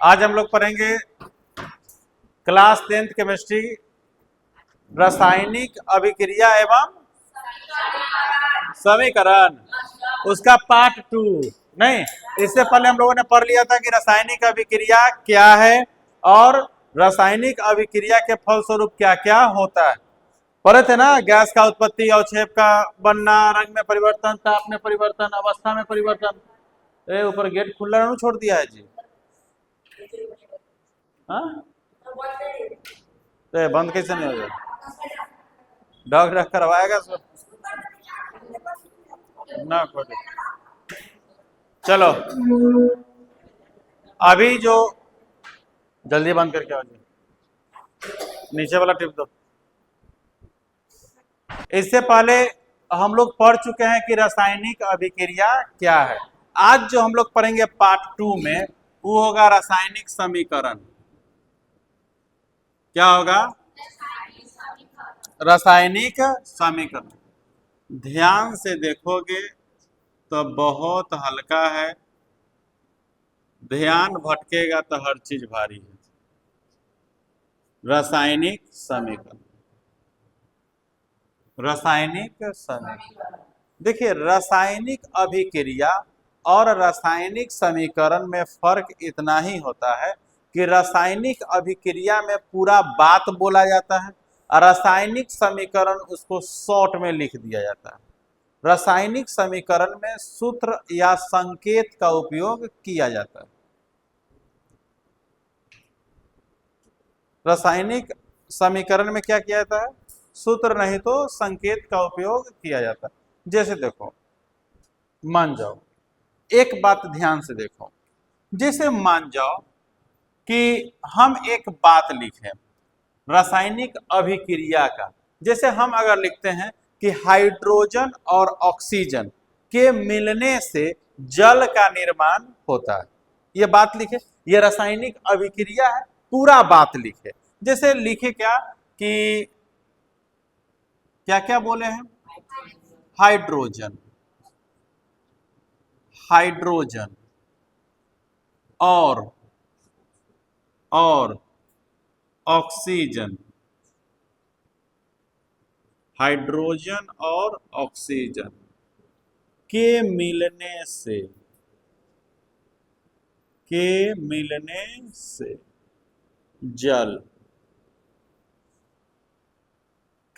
आज हम लोग पढ़ेंगे क्लास 10th केमिस्ट्री रासायनिक अभिक्रिया एवं समीकरण, उसका पार्ट 2। नहीं, इससे पहले हम लोगों ने पढ़ लिया था कि रासायनिक अभिक्रिया क्या है और रासायनिक अभिक्रिया के फलस्वरूप क्या क्या होता है। पढ़े थे ना, गैस का उत्पत्ति, अवक्षेप का बनना, रंग में परिवर्तन, ताप में परिवर्तन, अवस्था में परिवर्तन। ऊपर गेट खुला नहीं छोड़ दिया है जी। हाँ, तो बंद कैसे नहीं हो जाए? डॉक्टर करवाएगा सर ना। चलो अभी जो जल्दी बंद करके आओ जी, नीचे वाला टिप दो। इससे पहले हम लोग पढ़ चुके हैं कि रासायनिक अभिक्रिया क्या है। आज जो हम लोग पढ़ेंगे पार्ट 2 में वो होगा रासायनिक समीकरण। क्या होगा? रासायनिक समीकरण। ध्यान से देखोगे तो बहुत हल्का है, ध्यान भटकेगा तो हर चीज भारी है। रासायनिक समीकरण, रासायनिक समीकरण। देखिए, रासायनिक अभिक्रिया और रासायनिक समीकरण में फर्क इतना ही होता है कि रासायनिक अभिक्रिया में पूरा बात बोला जाता है और रासायनिक समीकरण उसको शॉर्ट में लिख दिया जाता है। रासायनिक समीकरण में सूत्र या संकेत का उपयोग किया जाता है। रासायनिक समीकरण में क्या किया जाता है? सूत्र नहीं तो संकेत का उपयोग किया जाता है। जैसे देखो, मान जाओ, एक बात ध्यान से देखो, जैसे मान जाओ कि हम एक बात लिखें रासायनिक अभिक्रिया का। जैसे हम अगर लिखते हैं कि हाइड्रोजन और ऑक्सीजन के मिलने से जल का निर्माण होता है, ये बात लिखे, ये रासायनिक अभिक्रिया है, पूरा बात लिखे। जैसे लिखे क्या कि क्या क्या बोले हैं? हाइड्रोजन, हाइड्रोजन और ऑक्सीजन, हाइड्रोजन और ऑक्सीजन के मिलने से जल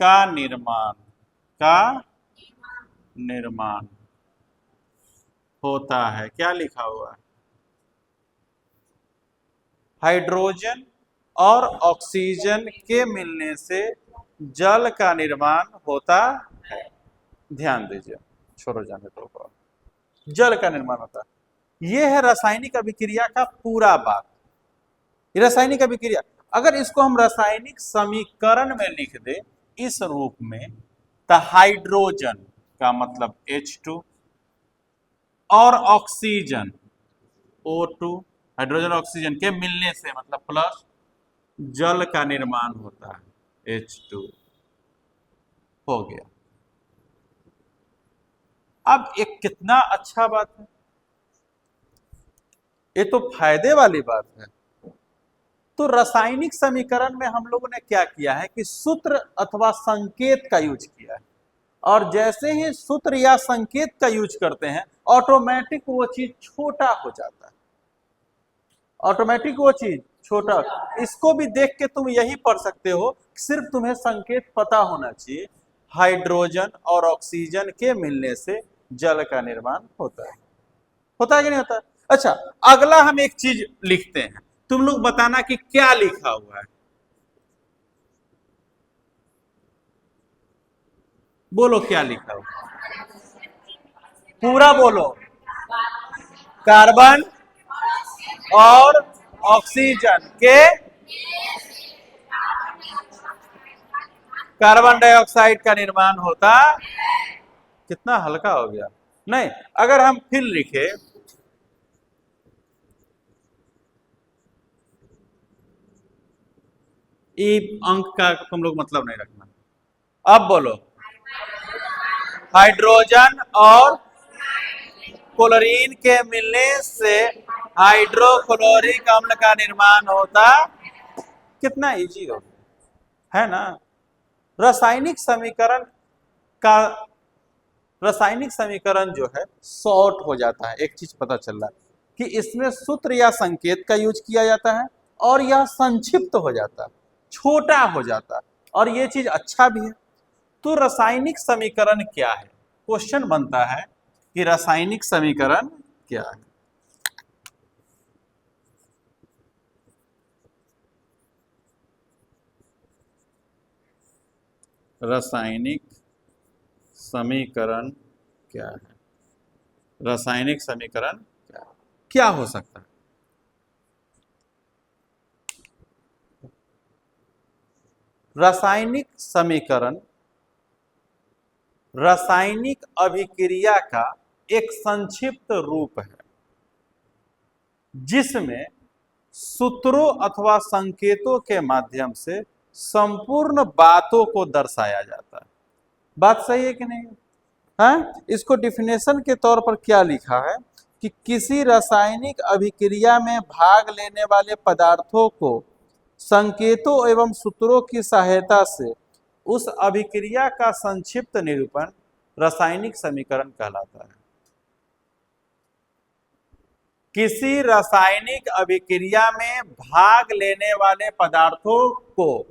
का निर्माण होता है। क्या लिखा हुआ है? हाइड्रोजन और ऑक्सीजन के मिलने से जल का निर्माण होता है। ध्यान दीजिए, छोड़ो जाने तो, जल का निर्माण होता है। यह है रासायनिक अभिक्रिया का पूरा बात। रासायनिक अभिक्रिया, अगर इसको हम रासायनिक समीकरण में लिख दे इस रूप में, तो हाइड्रोजन का मतलब H2 और ऑक्सीजन O2, हाइड्रोजन ऑक्सीजन के मिलने से मतलब प्लस जल का निर्माण होता है, H2 हो गया। अब एक कितना अच्छा बात है, ये तो फायदे वाली बात है। तो रासायनिक समीकरण में हम लोगों ने क्या किया है कि सूत्र अथवा संकेत का यूज किया है, और जैसे ही सूत्र या संकेत का यूज करते हैं ऑटोमेटिक वो चीज छोटा हो जाता है, ऑटोमेटिक वो चीज छोटा। इसको भी देख के तुम यही पढ़ सकते हो, सिर्फ तुम्हें संकेत पता होना चाहिए। हाइड्रोजन और ऑक्सीजन के मिलने से जल का निर्माण होता है कि नहीं होता? अच्छा, अगला हम एक चीज लिखते हैं, तुम लोग बताना कि क्या लिखा हुआ है। बोलो क्या लिखा हुआ? पूरा बोलो। कार्बन और ऑक्सीजन के कार्बन डाइऑक्साइड का निर्माण होता। कितना हल्का हो गया। नहीं, अगर हम फिर लिखे ये अंक का तुम लोग मतलब नहीं रखना। अब बोलो, हाइड्रोजन और क्लोरीन के मिलने से हाइड्रोक्लोरिक अम्ल का निर्माण होता। कितना इजी हो गया है ना। रासायनिक समीकरण का रासायनिक समीकरण जो है शॉर्ट हो जाता है। एक चीज पता चल रहा है कि इसमें सूत्र या संकेत का यूज किया जाता है और यह संक्षिप्त हो जाता है, छोटा हो जाता है, और ये चीज अच्छा भी है। तो रासायनिक समीकरण क्या है? क्वेश्चन बनता है कि रासायनिक समीकरण क्या है। रासायनिक समीकरण क्या है? रासायनिक समीकरण क्या हो सकता है? रासायनिक समीकरण रासायनिक अभिक्रिया का एक संक्षिप्त रूप है जिसमें सूत्रों अथवा संकेतों के माध्यम से संपूर्ण बातों को दर्शाया जाता है। बात सही है कि नहीं? हाँ, इसको डिफिनेशन के तौर पर क्या लिखा है कि किसी रासायनिक अभिक्रिया में भाग लेने वाले पदार्थों को संकेतों एवं सूत्रों की सहायता से उस अभिक्रिया का संक्षिप्त निरूपण रासायनिक समीकरण कहलाता है। किसी रासायनिक अभिक्रिया में भाग लेने वाले पदार्थों को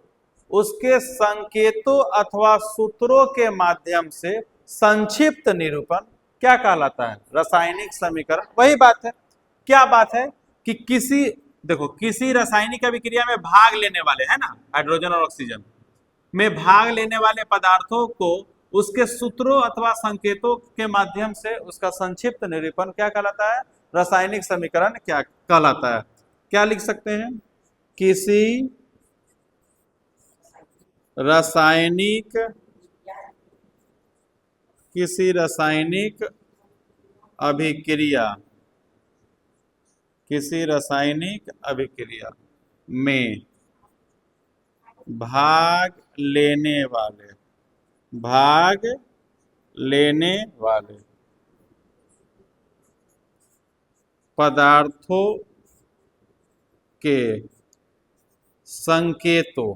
उसके संकेतों अथवा सूत्रों के माध्यम से संक्षिप्त निरूपण क्या कहलाता है? रासायनिक समीकरण। वही बात है। क्या बात है कि किसी रासायनिक अभिक्रिया में भाग लेने वाले, है ना, हाइड्रोजन और ऑक्सीजन में भाग लेने वाले पदार्थों को उसके सूत्रों अथवा संकेतों के माध्यम से उसका संक्षिप्त निरूपण क्या कहलाता है? रासायनिक समीकरण क्या कहलाता है? क्या लिख सकते हैं? किसी रासायनिक अभिक्रिया में भाग लेने वाले पदार्थों के संकेतों,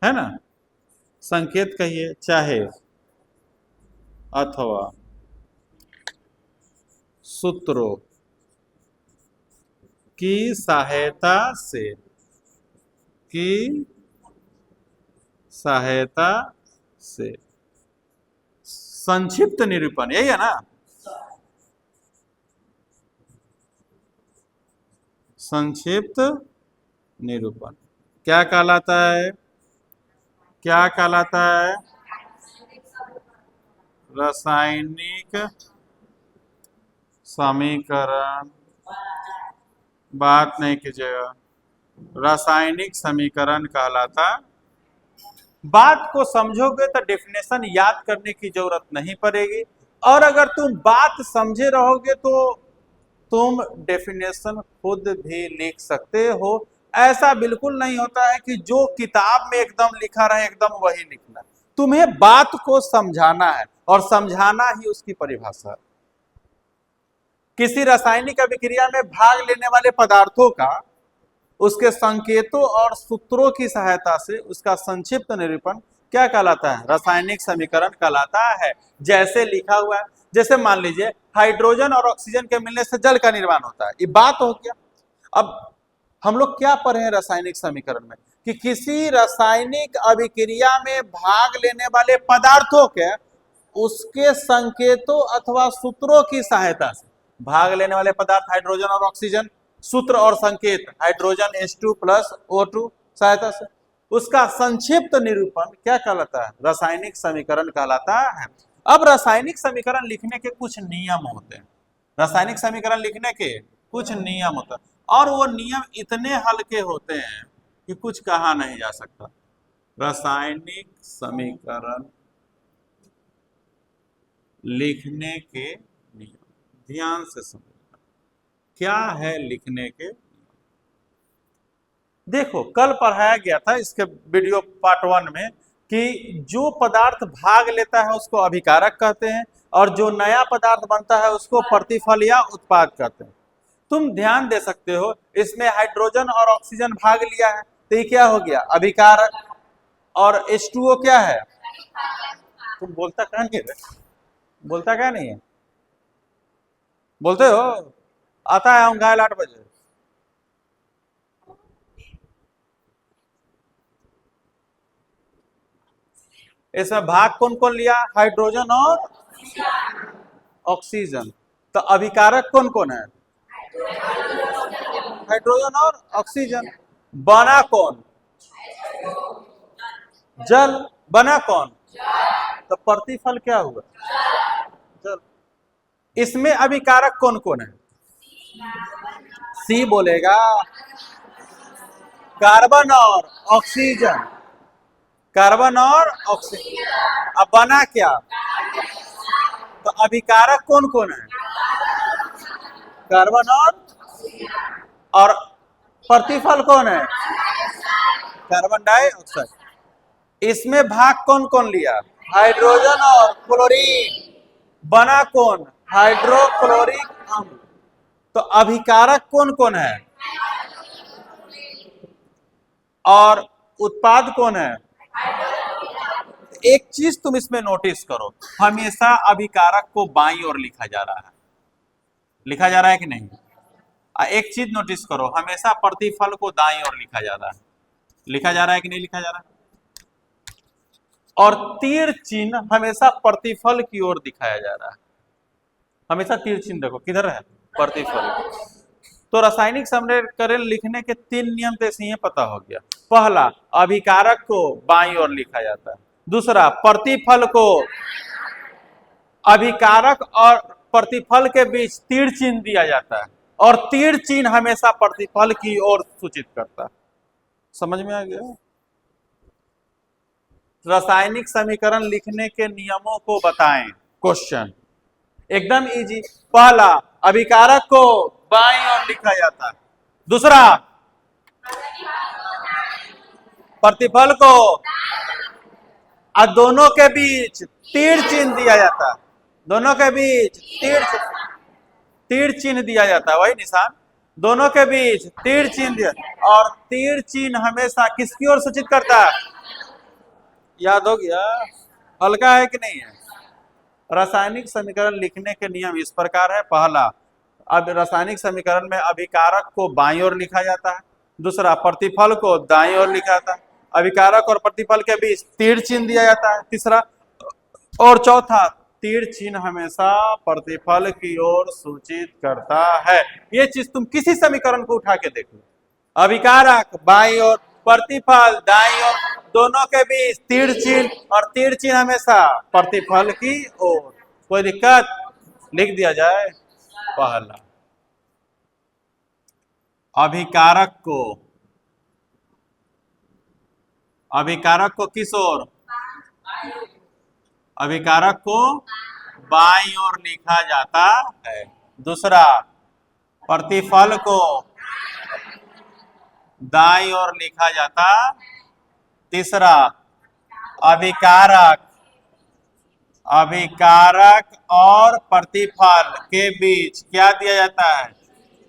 है ना, संकेत कहिए चाहे, अथवा सूत्रों की सहायता से संक्षिप्त निरूपण, यही है ना, संक्षिप्त निरूपण क्या कहलाता है? क्या कहलाता है? रासायनिक समीकरण। बात नहीं कीजिएगा। रासायनिक समीकरण कहलाता। बात को समझोगे तो डेफिनेशन याद करने की जरूरत नहीं पड़ेगी, और अगर तुम बात समझे रहोगे तो तुम डेफिनेशन खुद भी लिख सकते हो। ऐसा बिल्कुल नहीं होता है कि जो किताब में एकदम लिखा रहे एकदम वही लिखना। तुम्हें बात को समझाना है, और समझाना ही उसकी परिभाषा है। किसी रासायनिक अभिक्रिया में भाग लेने वाले पदार्थों का उसके संकेतों और सूत्रों की सहायता से उसका संक्षिप्त निरूपण क्या कहलाता है? रासायनिक समीकरण कहलाता है। जैसे लिखा हुआ है, जैसे मान लीजिए हाइड्रोजन और ऑक्सीजन के मिलने से जल का निर्माण होता है, ये बात हो गया। अब हम लोग क्या पढ़े हैं रासायनिक समीकरण में कि किसी रासायनिक अभिक्रिया में भाग लेने वाले पदार्थों के उसके संकेतों अथवा सूत्रों की सहायता से, भाग लेने वाले पदार्थ हाइड्रोजन और ऑक्सीजन, सूत्र और संकेत हाइड्रोजन H2 प्लस O2 सहायता से उसका संक्षिप्त निरूपण क्या कहलाता है? रासायनिक समीकरण कहलाता है। अब रासायनिक समीकरण लिखने के कुछ नियम होते हैं। रासायनिक समीकरण लिखने के कुछ नियम होते हैं, और वो नियम इतने हल्के होते हैं कि कुछ कहा नहीं जा सकता। रासायनिक समीकरण लिखने के नियम ध्यान से समझना। क्या है लिखने के? देखो, कल पढ़ाया गया था इसके वीडियो पार्ट 1 में कि जो पदार्थ भाग लेता है उसको अभिकारक कहते हैं, और जो नया पदार्थ बनता है उसको प्रतिफल या उत्पाद कहते हैं। तुम ध्यान दे सकते हो, इसमें हाइड्रोजन और ऑक्सीजन भाग लिया है, तो ये क्या हो गया? अभिकारक। और H2O क्या है? तुम बोलता कहाँ नहीं है? बोलता क्या नहीं है? बोलते हो? आता है हम घायल 8 बजे। इसमें भाग कौन कौन लिया? हाइड्रोजन और ऑक्सीजन। तो अभिकारक कौन कौन है? हाइड्रोजन और ऑक्सीजन। बना कौन? जल। बना कौन? तो प्रतिफल क्या हुआ? जल। इसमें अभिकारक कौन कौन है? सी बोलेगा। कार्बन और ऑक्सीजन। कार्बन और ऑक्सीजन। अब बना क्या? तो अभिकारक कौन कौन है? कार्बन और प्रतिफल कौन है? Carbon dioxide. इसमें भाग कौन कौन लिया? हाइड्रोजन और क्लोरीन। बना कौन? हाइड्रोक्लोरिक अम्ल। तो अभिकारक कौन कौन है? और उत्पाद कौन है? एक चीज तुम इसमें नोटिस करो, हमेशा अभिकारक को बाईं ओर लिखा जा रहा है। लिखा जा रहा है कि नहीं? एक चीज नोटिस करो, हमेशा प्रतिफल को दाईं ओर लिखा जा रहा है। लिखा जा रहा है कि नहीं लिखा जा रहा है? और तीर चिन्ह हमेशा प्रतिफल की ओर दिखाया जा रहा है। हमेशा तीर चिन्ह देखो किधर है? प्रतिफल। तो रासायनिक समीकरण लिखने के 3 नियम तो ऐसे ही पता हो गया। पहला, अभिकारक को बाईं ओर लिखा जाता है। दूसरा, प्रतिफल को अभिकारक और प्रतिफल के बीच तीर चिन्ह दिया जाता है, और तीर चिन्ह हमेशा प्रतिफल की ओर सूचित करता है। समझ में आ गया? रासायनिक समीकरण लिखने के नियमों को बताएं। क्वेश्चन एकदम इजी। पहला, अभिकारक को बाईं ओर लिखा जाता है। दूसरा, प्रतिफल को, और दोनों के बीच तीर चिन्ह दिया जाता है। दोनों के बीच तीर चिन्ह दिया जाता है, वही निशान। दोनों के बीच तीर चिन्ह दिया, और तीर चिन्ह हमेशा किसकी ओर सूचित करता है? याद हो गया? हल्का है कि नहीं है? रासायनिक समीकरण लिखने के नियम इस प्रकार है। पहला, अब रासायनिक समीकरण में अभिकारक को बाईं ओर लिखा जाता है। दूसरा, प्रतिफल को दाईं ओर लिखा जाता है। अभिकारक और प्रतिफल के बीच तीर चिन्ह दिया जाता है। तीसरा और चौथा, तीर चिन्ह हमेशा प्रतिफल की ओर सूचित करता है। ये चीज तुम किसी समीकरण को उठा के देख लो, अभिकारक बाईं ओर, प्रतिफल दाईं ओर, दोनों के बीच तीर चिन्ह, और तीर चिन्ह हमेशा प्रतिफल की ओर। कोई दिक्कत? लिख दिया जाए। पहला, अभिकारक को किस ओर? अभिकारक को बाईं ओर लिखा जाता है। दूसरा, प्रतिफल को दाईं ओर लिखा जाता। तीसरा, अभिकारक और प्रतिफल के बीच क्या दिया जाता है?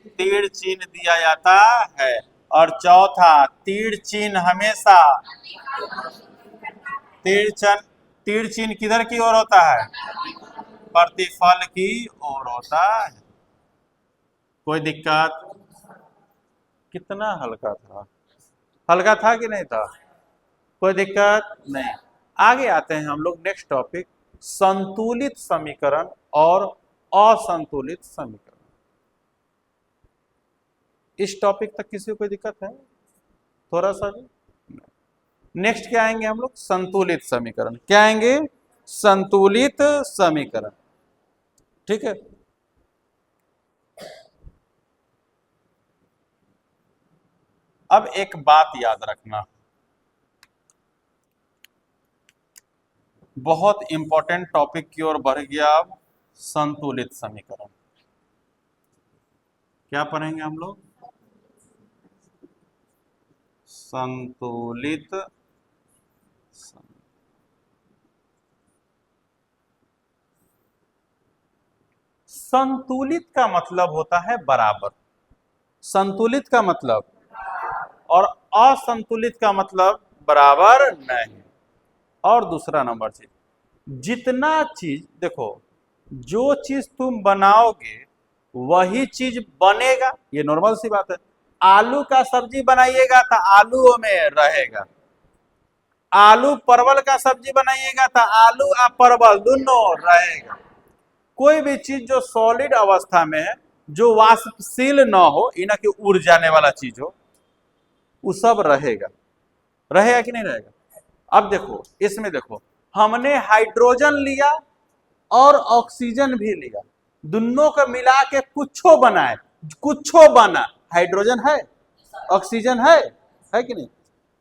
तीर चिन्ह दिया जाता है। और चौथा, तीर चिन्ह हमेशा तीर चिन्ह किधर की ओर होता है? प्रतिफल की ओर होता है। कोई दिक्कत? कितना हल्का था? हल्का था कि नहीं था? कोई दिक्कत नहीं। आगे आते हैं हम लोग नेक्स्ट टॉपिक, संतुलित समीकरण और असंतुलित समीकरण। इस टॉपिक तक किसी को कोई दिक्कत है? थोड़ा सा भी? नेक्स्ट क्या आएंगे हम लोग? संतुलित समीकरण। क्या आएंगे? संतुलित समीकरण। ठीक है। अब एक बात याद रखना, बहुत इंपॉर्टेंट टॉपिक की ओर बढ़ गया। अब संतुलित समीकरण क्या पढ़ेंगे हम लोग? संतुलित समीकरण। संतुलित का मतलब होता है बराबर, संतुलित का मतलब, और असंतुलित का मतलब बराबर नहीं। और दूसरा नंबर चीज, जितना चीज देखो, जो चीज तुम बनाओगे वही चीज बनेगा, ये नॉर्मल सी बात है। आलू का सब्जी बनाइएगा तो आलू में रहेगा, आलू परवल का सब्जी बनाइएगा तो आलू और परवल दोनों रहेगा। कोई भी चीज जो सॉलिड अवस्था में है, जो वाष्पशील न हो, ना कि उड़ जाने वाला चीज हो, वो सब रहेगा। रहेगा कि नहीं रहेगा? अब देखो, इसमें देखो, हमने हाइड्रोजन लिया और ऑक्सीजन भी लिया, दोनों को मिला के कुछो बनाए, कुछो बना। हाइड्रोजन है, ऑक्सीजन है कि नहीं?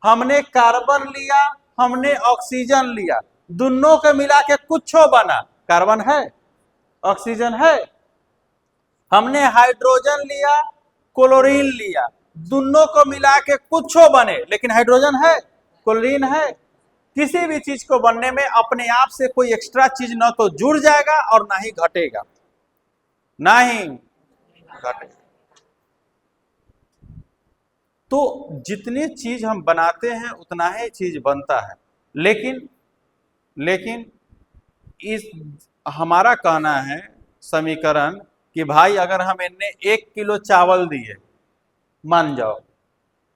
हमने कार्बन लिया, हमने ऑक्सीजन लिया, दोनों को मिला के कुछो बना। कार्बन है, ऑक्सीजन है। हमने हाइड्रोजन लिया, क्लोरीन लिया, दोनों को मिला के कुछो बने, लेकिन हाइड्रोजन है, क्लोरीन है। किसी भी चीज को बनने में अपने आप से कोई एक्स्ट्रा चीज ना तो जुड़ जाएगा और ना ही घटेगा, ना ही घटेगा। तो जितनी चीज हम बनाते हैं उतना ही चीज बनता है। लेकिन इस हमारा कहना है समीकरण कि भाई अगर हम इन्हें 1 किलो चावल दिए, मान जाओ,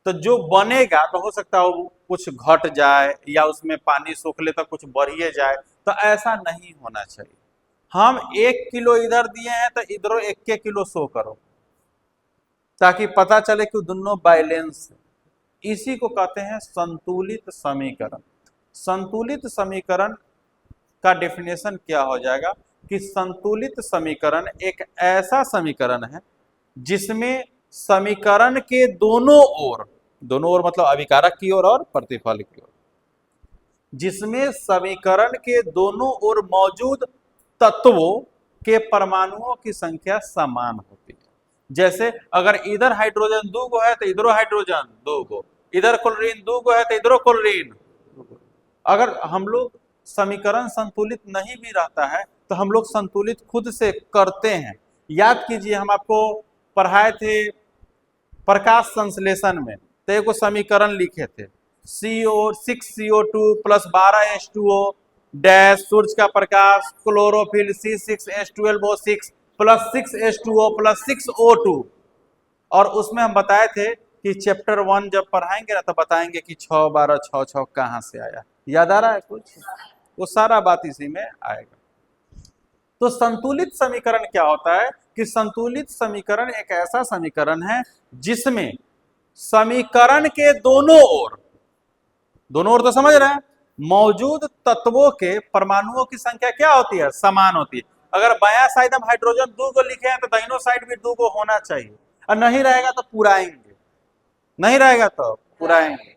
तो जो बनेगा तो हो सकता हो कुछ घट जाए या उसमें पानी सोख ले तो कुछ बढ़िए जाए, तो ऐसा नहीं होना चाहिए। हम 1 किलो इधर दिए हैं तो इधरों 1 किलो शो करो, ताकि पता चले कि दोनों बैलेंस है। इसी को कहते हैं संतुलित समीकरण। संतुलित समीकरण का डेफिनेशन क्या हो जाएगा कि संतुलित समीकरण एक ऐसा समीकरण है जिसमें समीकरण के दोनों ओर मतलब अभिकारक की ओर और प्रतिफल की ओर, जिसमें समीकरण के दोनों ओर मौजूद तत्वों के परमाणुओं की संख्या समान होती है। जैसे अगर इधर हाइड्रोजन 2 गो है तो इधरो हाइड्रोजन 2 गो, इधर क्लोरीन 2 गो है तो इधरो क्लोरीन। अगर हम लोग समीकरण संतुलित नहीं भी रहता है तो हम लोग संतुलित खुद से करते हैं। याद कीजिए, हम आपको पढ़ाए थे प्रकाश संश्लेषण में, तो एक समीकरण लिखे थे, CO6CO2 प्लस 12H2O डैश, सूर्य का प्रकाश, chlorophyll C6H12O6 plus 6H2O plus 6O2। और उसमें हम बताए थे कि चैप्टर 1 जब पढ़ाएंगे ना तो बताएंगे कि 6 12 6 6 कहां से आया। याद आ रहा है कुछ? वो सारा बात इसी में आएगा। तो संतुलित समीकरण क्या होता है कि संतुलित समीकरण एक ऐसा समीकरण है जिसमें समीकरण के दोनों ओर तो समझ रहे हैं, मौजूद तत्वों के परमाणुओं की संख्या क्या होती है? समान होती है। अगर बायां साइड हम हाइड्रोजन 2 को लिखे हैं तो दाहिनों साइड भी 2 को होना चाहिए, और नहीं रहेगा तो पुराएंगे, नहीं रहेगा तो पुराएंगे।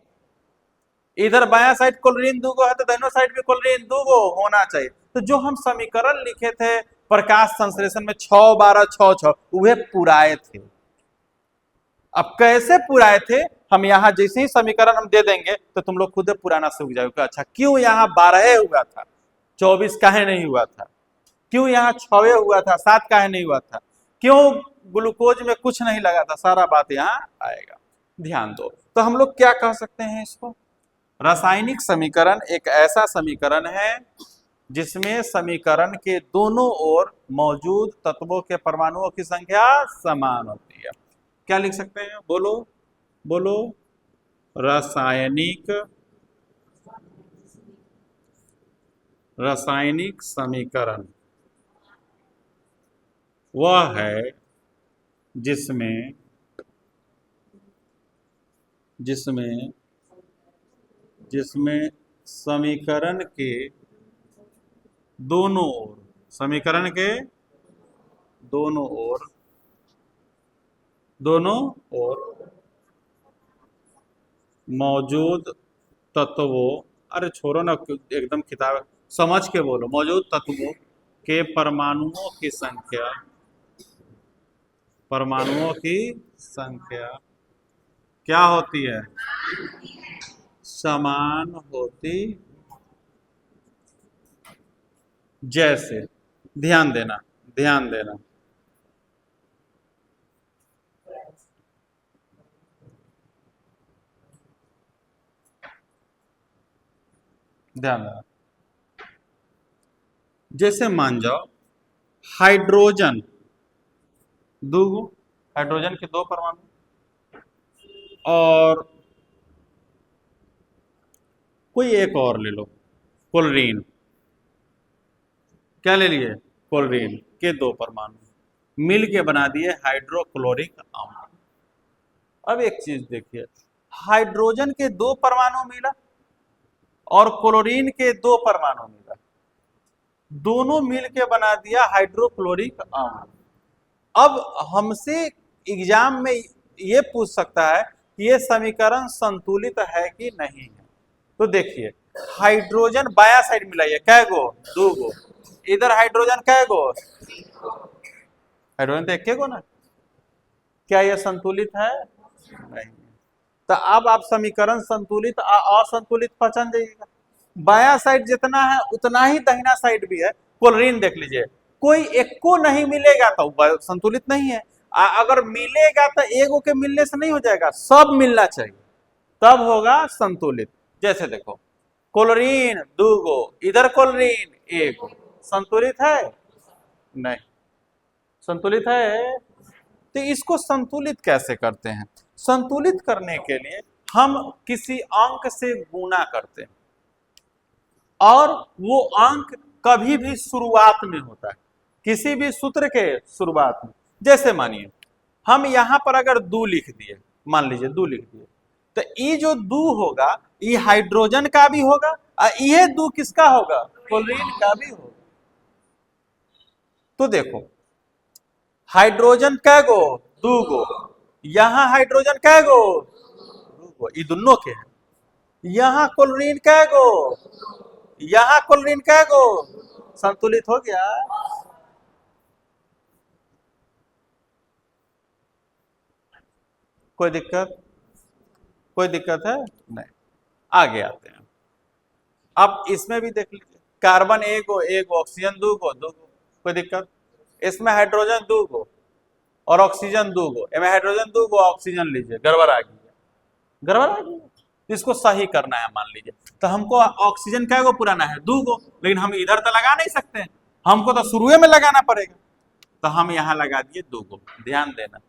इधर बायां साइड क्लोरीन 2 को है तो दाहिनों साइड भी क्लोरीन 2 को होना चाहिए। तो जो हम समीकरण लिखे थे प्रकाश संश्लेषण में 6 12 6 6, वह पुराए थे। अब कैसे पुराए थे, हम यहाँ जैसे ही समीकरण हम दे देंगे तो तुम लोग खुद पुराना सूख जाओगे। अच्छा, क्यों यहाँ 12 हुआ था, 24 काहे नहीं हुआ था? क्यों यहाँ 6 हुआ था, 7 काहे नहीं हुआ था? क्यों ग्लूकोज में कुछ नहीं लगा था? सारा बात यहाँ आएगा, ध्यान दो। तो हम लोग क्या कह सकते हैं इसको? रासायनिक समीकरण एक ऐसा समीकरण है जिसमें समीकरण के दोनों ओर मौजूद तत्वों के परमाणुओं की संख्या समान होती है। क्या लिख सकते हैं? बोलो बोलो। रासायनिक समीकरण वह है जिसमें समीकरण के दोनों ओर मौजूद तत्वों, अरे छोड़ो ना, एकदम किताब समझ के बोलो, मौजूद तत्वों के परमाणुओं की संख्या क्या होती है? समान होती। जैसे ध्यान देना, ध्यान देना। जैसे मान जाओ हाइड्रोजन दो, हाइड्रोजन के दो परमाणु, और कोई एक और ले लो, क्लोरीन। क्या ले लिए? क्लोरीन के दो परमाणु मिल के बना दिए हाइड्रोक्लोरिक अम्ल। अब एक चीज देखिए, हाइड्रोजन के दो परमाणु मिला और क्लोरीन के दो परमाणु मिला, दोनों मिल के बना दिया हाइड्रोक्लोरिक अम्ल। अब हमसे एग्जाम में ये पूछ सकता है कि ये समीकरण संतुलित है कि नहीं है। तो देखिए, हाइड्रोजन बाया साइड मिलाइए, कै गो? दो गो। इधर हाइड्रोजन कै गो? हाइड्रोजन तो एक गो ना। क्या यह संतुलित है? नहीं। तो अब आप समीकरण संतुलित असंतुलित पहचान जाइएगा। बाया साइड जितना है उतना ही दाहिना साइड भी है। क्लोरीन देख लीजिए, कोई एक को नहीं मिलेगा तो संतुलित नहीं है। अगर मिलेगा तो एगो के मिलने से नहीं हो जाएगा, सब मिलना चाहिए, तब होगा संतुलित। जैसे देखो, क्लोरीन दो गो, इधर क्लोरीन एक गो, संतुलित है? नहीं। संतुलित है? तो इसको संतुलित कैसे करते हैं? संतुलित करने के लिए हम किसी अंक से गुणा करते हैं, और वो अंक कभी भी शुरुआत में होता है, किसी भी सूत्र के शुरुआत में। जैसे मानिए हम यहां पर अगर 2 लिख दिए, मान लीजिए 2 लिख दिए, तो ये जो 2 होगा ये हाइड्रोजन का भी होगा, और ये 2 किसका होगा? क्लोरीन का भी होगा। तो देखो, हाइड्रोजन कै गो? 2 गो। यहां हाइड्रोजन कै गो? 2 गो, ये दोनों के हैं। यहां क्लोरीन कै गो? यहां क्लोरीन कै गो? संतुलित हो गया। कोई दिक्कत? कोई दिक्कत है? नहीं। आगे आते हैं। अब इसमें भी देख लीजिए, कार्बन एक गो, एक ऑक्सीजन दो गो, दो गो, कोई दिक्कत? इसमें हाइड्रोजन दो गो और ऑक्सीजन दो गो, इसमें हाइड्रोजन दो गो ऑक्सीजन लीजिए, गड़बड़ आ गई है, गड़बड़ आ गई है। इसको सही करना है, मान लीजिए तो हमको ऑक्सीजन क्या गो पुराना है? दो गो, लेकिन हम इधर तो लगा नहीं सकते, हमको तो शुरू में लगाना पड़ेगा, तो हम यहाँ लगा दिए 2 गो। ध्यान देना,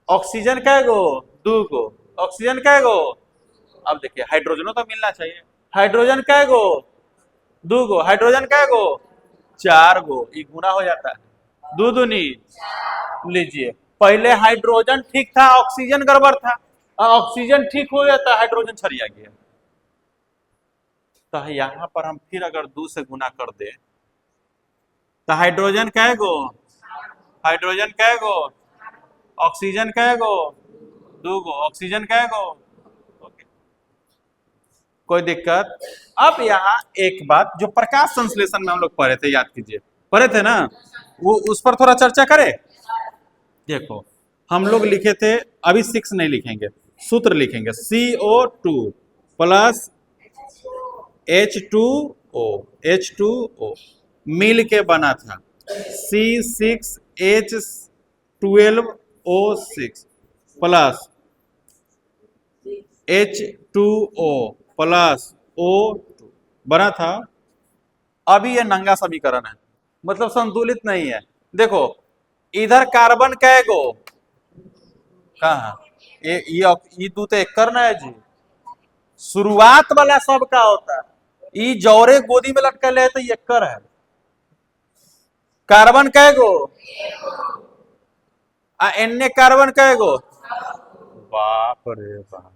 ऑक्सीजन कै गो? 2 गो। ऑक्सीजन कै गो? अब देखिए हाइड्रोजनों तो मिलना चाहिए, हाइड्रोजन कै गो? 2 गो। हाइड्रोजन कै गो? 4 गो। ये गुना हो जाता है, 2 दूनी। लीजिए, पहले हाइड्रोजन ठीक था, ऑक्सीजन गड़बड़ था, ऑक्सीजन ठीक हो जाता, हाइड्रोजन छरिया गया। तो यहां पर हम फिर अगर 2 से गुना कर दे तो हाइड्रोजन कै गो? हाइड्रोजन कै गो? ऑक्सीजन कै गो? 2 गो। ऑक्सीजन कै गो? ओके, कोई दिक्कत? अब यहाँ एक बात जो प्रकाश संश्लेषण में हम लोग पढ़े थे, याद कीजिए, पढ़े थे ना, वो उस पर थोड़ा चर्चा करें। देखो, हम लोग लिखे थे, अभी 6 नहीं लिखेंगे, सूत्र लिखेंगे, CO2 प्लस H2O, H2O मिल के बना था C6H12O6 plus H2O plus O2 बना था। अभी ये नंगा समीकरण है, मतलब संतुलित नहीं है। देखो, इधर कार्बन कै गो? कहा? ये दू तो एक करना है जी, शुरुआत वाला सबका होता है, ये जौरे गोदी में लटकल है तो ये कर है। कार्बन कै गो? एन्ने कार्बन कै गो? बाप रे बाप,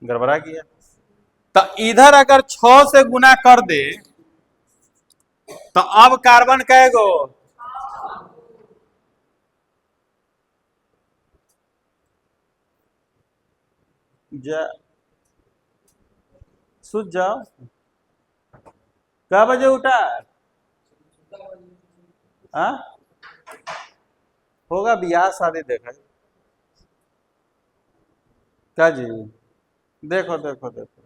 गड़बड़ा गया। तो इधर अगर 6 से गुना कर दे तो अब कार्बन कै गो? सूझ जाओ। क्या बजे उठा? हाँ, होगा ब्याह शादी देखा। क्या जी? देखो देखो देखो,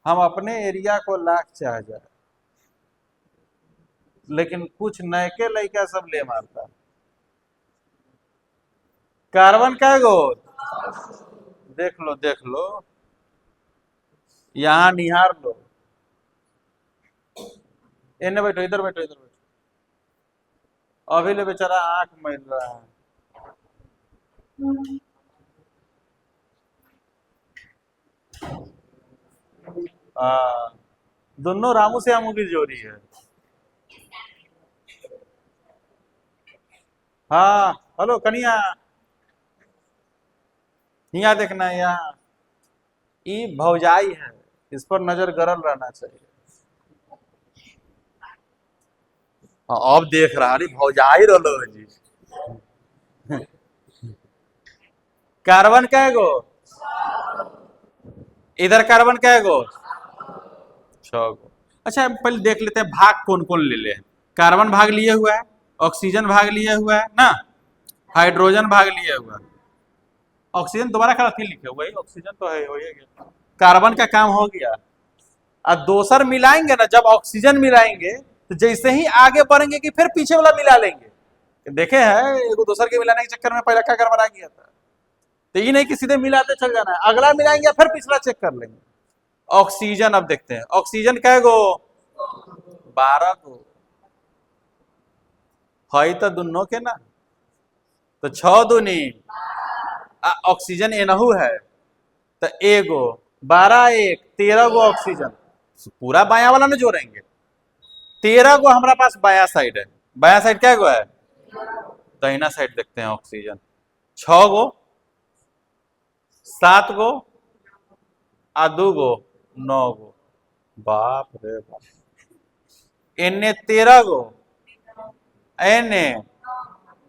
हम अपने एरिया को लाख चाह जाए, लेकिन कुछ नयके लड़का सब ले मारता। कार्बन कै गो? देख लो देख लो, यहाँ निहार लो। इन्हें बैठो, इधर बैठो, इधर बैठो। अभी ले बेचारा आंख मिल रहा है। हाँ, दोनों रामू से आमू की जोड़ी है। हाँ, हेलो कनिया, यहाँ देखना है यहाँ। ये भौजाई है, इस पर नजर गरल रहना चाहिए। हाँ, अब देख रहा, अरे भौजाई रलो है जी। कार्बन क्या गो? इधर कार्बन क्या गो? 6 गो। अच्छा, हम पहले देख लेते हैं भाग कौन कौन ले ले। कार्बन भाग लिए हुआ है, ऑक्सीजन भाग लिए हुआ है ना, हाइड्रोजन भाग लिए हुआ है। ऑक्सीजन दोबारा खड़ा फिर लिखे हुआ है, ऑक्सीजन तो है हो ही गया। कार्बन का काम हो गया। अब दोसर मिलाएंगे ना, जब ऑक्सीजन मिलाएंगे तो जैसे ही आगे बढ़ेंगे कि फिर पीछे वाला मिला लेंगे। देखे हैं एगो दोसर के मिलाने के चक्कर में पहला क्या गड़बड़ा गया था। तो ये नहीं कि सीधे मिलाते चल जाना है, अगला मिलाएंगे फिर पिछला चेक कर लेंगे। ऑक्सीजन अब देखते हैं, ऑक्सीजन कै गो? 12 गो। है तो दोनों के ना, तो 6 दूनी ऑक्सीजन एनहू है तो एगो, 12 एक 13 गो ऑक्सीजन। पूरा बाया वाला ना जोड़ेंगे। 13 गो हमारा पास बाया साइड है। बाया साइड क्या गो है? दाहिना साइड देखते हैं ऑक्सीजन। 6 गो, 7 गो, 2 गो, 9 गो। बाप रे बाप। एने 13 गो, एने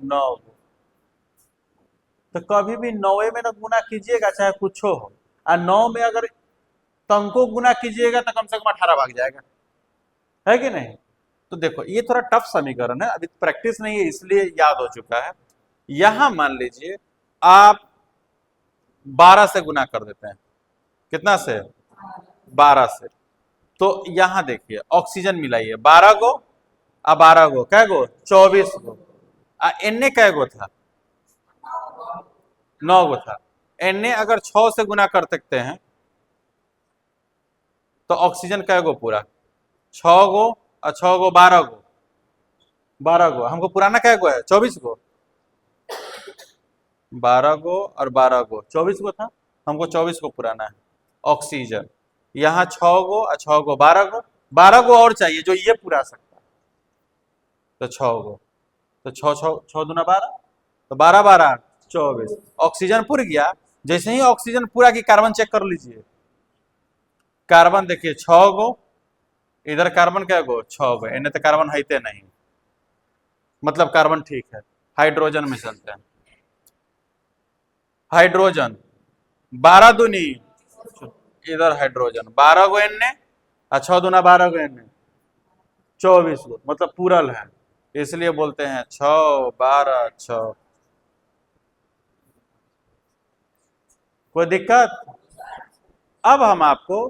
9 गो। तो कभी भी 9 में ना गुना कीजिएगा चाहे कुछ हो, और 9 में अगर तंको गुना कीजिएगा तो कम से कम 18 भाग जाएगा, है कि नहीं? तो देखो ये थोड़ा टफ समीकरण है, अभी प्रैक्टिस नहीं है इसलिए याद हो चुका है। यहां मान लीजिए आप 12 से गुना कर देते हैं। कितना से? 12 से। तो यहां देखिए ऑक्सीजन मिलाइए, 12 गो, 12 गो कै गो? 24 गो। एन कै गो था? 9 गो था। एन अगर 6 से गुना कर सकते हैं तो ऑक्सीजन कै गो पूरा? 6 गो और 6 गो 12 गो। 12 गो हमको पुराना कै गो है? 24 गो। 12 गो और 12 गो 24 गो था, हमको 24 गो पुराना है ऑक्सीजन। यहाँ 6 गो और 6 गो 12 गो, 12 गो और चाहिए जो ये पूरा सकता है। तो 6 गो, तो 6 6 6 दूना 12, तो 12 12 24। ऑक्सीजन पूर गया। जैसे ही ऑक्सीजन पूरा की कार्बन चेक कर लीजिए। कार्बन देखिए 6 गो, इधर कार्बन क्या गो? 6 गो। इन्हें तो कार्बन है नहीं, मतलब कार्बन ठीक है। हाइड्रोजन में चलते हैं। हाइड्रोजन 12 दूनी, इधर हाइड्रोजन 12 गो एन, 6 दूना 12 गो एन, 24 गो, मतलब पूरल है, इसलिए बोलते हैं 6 12 6। कोई दिक्कत? अब हम आपको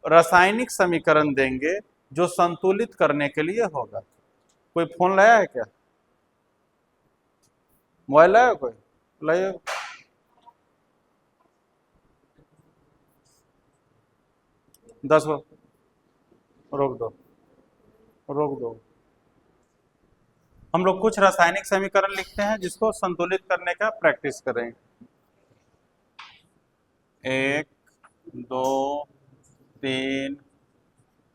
रासायनिक समीकरण देंगे जो संतुलित करने के लिए होगा। कोई फोन लाया है क्या? मोबाइल लाया कोई? लाइए। दस गो रोक दो, रोक दो। हम लोग कुछ रासायनिक समीकरण लिखते हैं जिसको संतुलित करने का प्रैक्टिस करेंगे। 1 2 3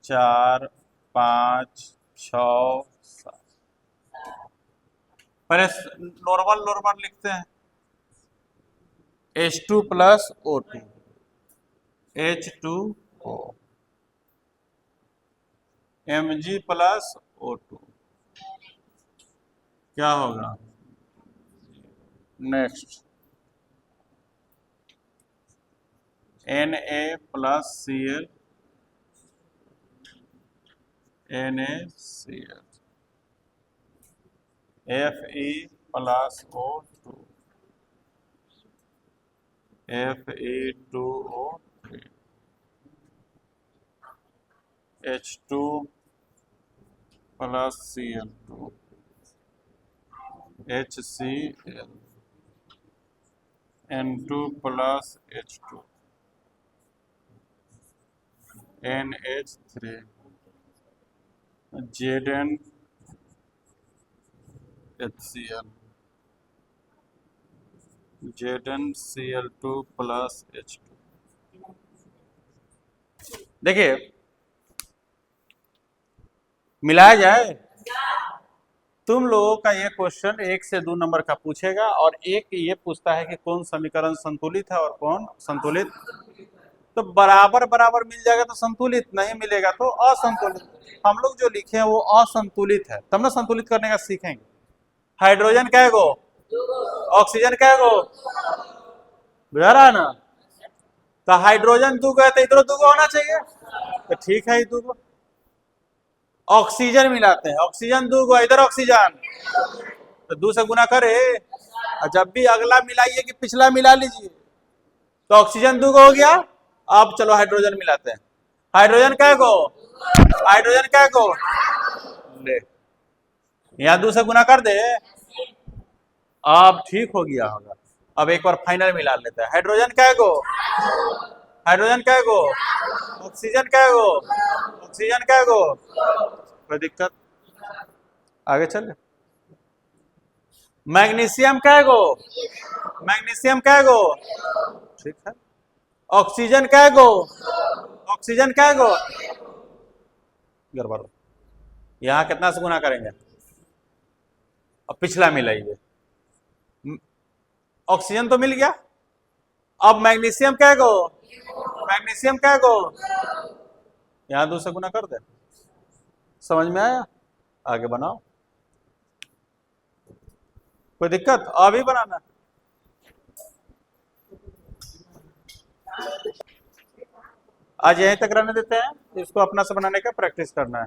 4 5 6 7। पहले नॉर्मल नॉर्मल लिखते हैं। H2 plus O2, H2O, Mg plus O2, क्या होगा? Next Na plus Cl, NaCl, Fe plus O2, Fe2O3, H2 plus Cl2, HCl, N2 plus H2 NH3 Zn HCl ZnCl2 plus H2। देखिए मिलाया जाए। तुम लोगों का ये क्वेश्चन 1 से 2 नंबर का पूछेगा और एक ये पूछता है कि कौन समीकरण संतुलित है और कौन संतुलित। तो बराबर बराबर मिल जाएगा तो संतुलित, नहीं मिलेगा तो असंतुलित। हम लोग जो लिखे हैं वो असंतुलित है, तब ना संतुलित करने का सीखेंगे। हाइड्रोजन क्या गो, ऑक्सीजन क्या गो, बुझा रहा है ना। तो हाइड्रोजन 2 गो है तो इधर 2 गो होना चाहिए, तो ठीक है 2 गो। ऑक्सीजन मिलाते हैं, ऑक्सीजन 2 गो, इधर ऑक्सीजन, तो 2 से गुना करे। और जब भी अगला मिलाइए कि पिछला मिला लीजिए, तो ऑक्सीजन 2 गो हो गया। अब चलो हाइड्रोजन मिलाते हैं। हाइड्रोजन क्या गो, हाइड्रोजन क्या गो, ले यहाँ 2 से गुना कर दे। अब ठीक हो गया होगा। अब एक बार फाइनल मिला लेते हैं। हाइड्रोजन क्या गो, हाइड्रोजन क्या गो, ऑक्सीजन क्या गो, ऑक्सीजन क्या गो, कोई दिक्कत, आगे चले। मैग्नीशियम क्या गो, मैग्नीशियम क्या गो, ठीक है। ऑक्सीजन क्या गो, ऑक्सीजन क्या गो, गड़बड़। यहाँ कितना से गुना करेंगे, अब पिछला मिलाइए। ऑक्सीजन तो मिल गया, अब मैग्नीशियम क्या गो, मैग्नीशियम क्या गो, यहाँ 2 से गुना कर दे। समझ में आया, आगे बनाओ, कोई दिक्कत, अभी बनाना। आज यहीं तक रहने देते हैं, इसको अपना से बनाने का प्रैक्टिस करना है।